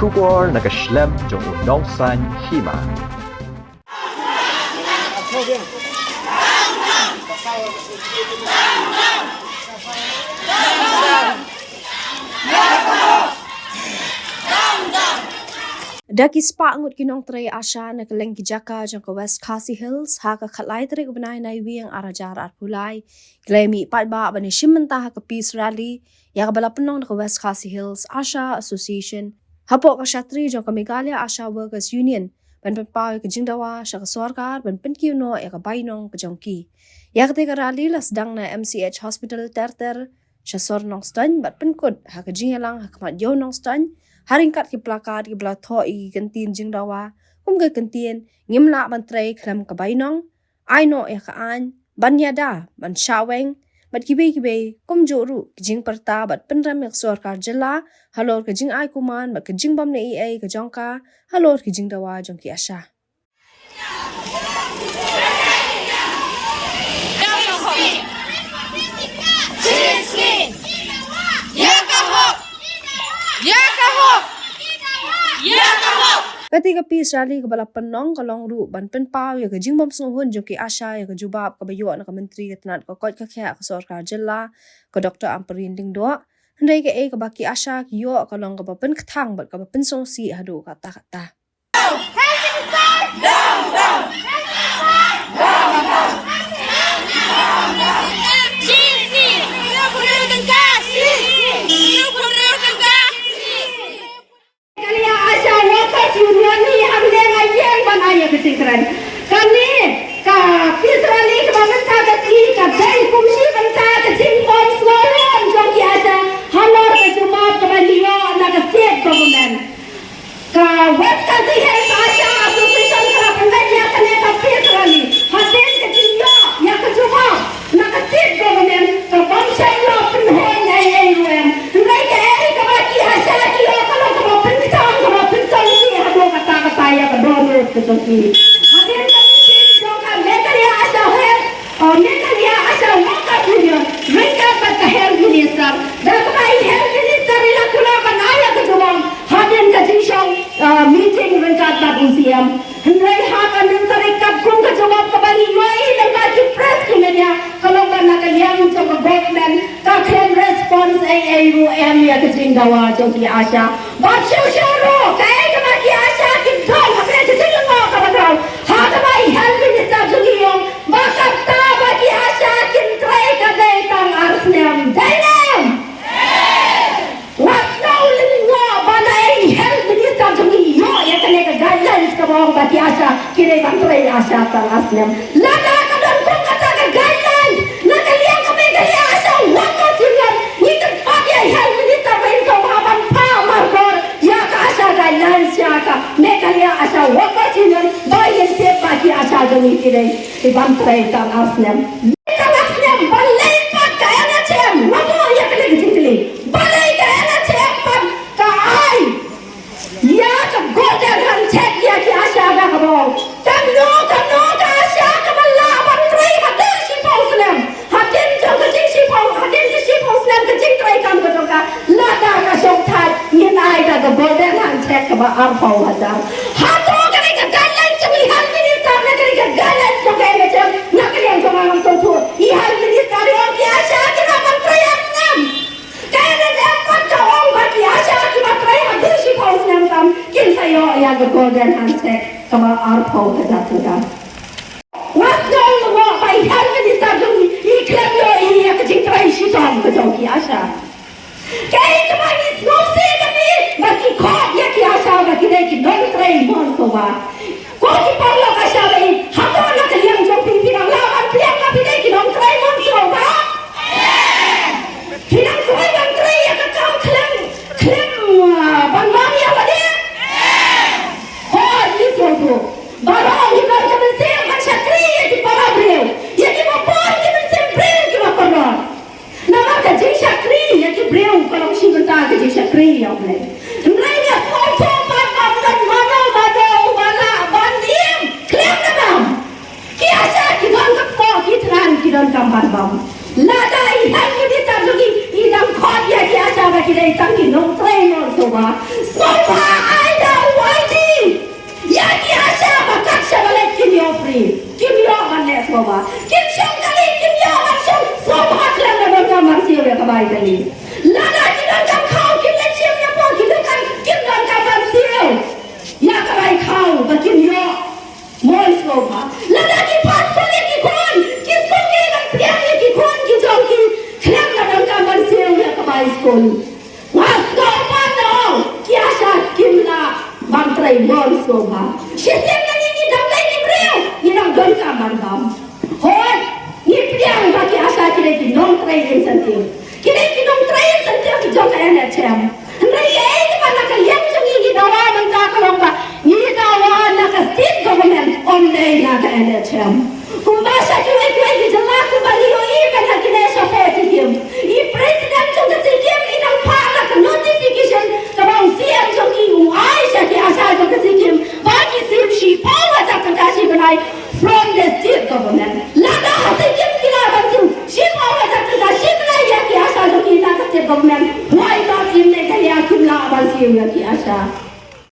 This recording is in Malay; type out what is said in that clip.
Kubor na Khlem jong Nongstoiñ Hima. Daki spa ngut kinong Trei Asha na kaleng kijaka jong ka West Khasi Hills ha ka khatlai Trei ubnai nai wiang arajar arpulai Klemi Paidbah bani shimenta ha ka peace rally ya ka balapunong na ka West Khasi Hills Asha Association hapo ka shatri jong ka Meghalaya Asha Workers Union ban pau ka jingdawa sha ka sarkar ban penkiuno ya ka Bainong ka jongki ya ka te ka rally las dang na MCH Hospital terter sha sor Nongstoiñ bat penkut ha ka jingalang ha ka mat yo Nongstoiñ haringkat ki plakat ki bla tho I kantin jingdawa ke kantin Ngim la ban Trei Khlem ka Bainong aino ya ka an ban yada ban shaweng bat kibe joru jing parta bat penram yak sarkar jilla halor ka jing ai kuman bat ka jing bam ne EA ka jongka halor ki jingdawa jongki Asha Ketika peace rally ke bala penong kalong ru ban pen pau ya ke jingbom sunghun jongki Asha ya ke jubab ke bayo na ke menteri ke tenat ke kot ke kya ke sarkar jilla ke doktor amperin ding do handai ke ke baki Asha ki yo kalong ke pen kthang bat ke pen songsi hadu kata kami ka Israeli ka bangsa ka si ka dai kumsi bangsa ka ting bom sloran jong ki Asha halor ka jumab ka baliyo na ka state government ka West Khasi Hills Asha Association ka pandai ya ka ne ka Israeli haten ka jiyo ya ka jumab na ka state government ka bangsa yo penhon ai ai ruem ngai ka ba ki Asha ki yo ka lo ka pen tang ka pen song si ha do kata ya ka do ka jong ki Meghalaya Asha Workers Union ringkat pada health minister dan kepada health minister ila kula banaya ke jawab hadir ke jinsong meeting ringkat pada UCM hendai hakan minister ikat kum ke jawab kembali yoi dan bagi press ke media kalau mana ke yang coba government ka claim response AAUM ya ke jingdawa jogi Asha baca syuru kai ke bagi Asha kita apa ke jingdawa ka batau ha kepada health minister jogi yang bakal bagi Asha kini Trei Asha Aslam lada kadang kong kata ke guidelines lada liang ke Meghalaya Asha Workers Union itu pakai health minister Bainong haban pa margor ya ke Asha guidelines ya ke Meghalaya Asha Workers Union bayin tiap bagi Asha joni kini Trei Aslam Aslam balai pat kaya ngacem wapo ya kena gejintili balai kaya ngacem pat kai ya ke golden handshake ya ki Asha dah kabau kamno ka Asha ka balla ban Trei hadir si Muslim hadir jong ka jing si Muslim ka jing Trei kam ka ka lada ka song thai yin ai da ka golden handshake ka ba arpau hadar hato ka ni ka guidelines chumi hal minister na ka guidelines ka ka jam na ka yang jong ang to thu I hal minister ro ki Asha ki na ban Trei Aslam kaya na da pat ka ong ba ki Asha ki ba Trei hadir si Muslim kam kin sayo ya ka golden handshake kama arpau hadar tu da wasnol mo by hal minister jong I Khlem yo I ka jing Trei si tom ka jong ki Asha kaya ka ba ni snopsi ka ni baki khot ya ki Asha ba ki dai ki dong Trei mon so ba ko ki parlo ka Asha ba hato na ka liang jong ping pinang la an piang ka pi dai ki dong Trei mon so ba pinang ko dong Trei ya ka kam Khlem ban bang ya ba de ho ni so to barang ni bar ka sen man shatri ya ki para breu ya ki mo por ki men sen breu ki ma korno nama ka jing shatri ya ki breu kalau si benta ka jing shatri ya ble ndrai ya so so pa pa dan mana wala bandim Khlem na bam ki Asha ki don ka po ki tran ki don kam ban bam lada I hal ki ta jogi I dam khot ya ki Asha ba ki dai tang ki nong Trei no so ba so pa Trei mon soba. Sisian nang ini dam dai ki breu. Ni nang don ka man dam. Hoi, ni piang bagi Asha kira ki nong Trei insentif. Kira ki nong Trei insentif jok ene chem. Rai ei ki mana ka yang jong ni dawa man ka kalong ba. Ni dawa na ka state government on day na ka ene chem. Kumbasa kira ki jala ku bali o i kan hakine sa positive. I president jong ka sikim inang pa na ka notification ka bang siam jong ki Asha ki Asha jong ka sikim. Bagi sim shi power ta ka shi banai from the state government. Lada hasikim kila bang sim shi power ta ka shi banai ya ki Asha jong ki na ka state government. Why not in ne kaya kimla bang sim ya ki Asha.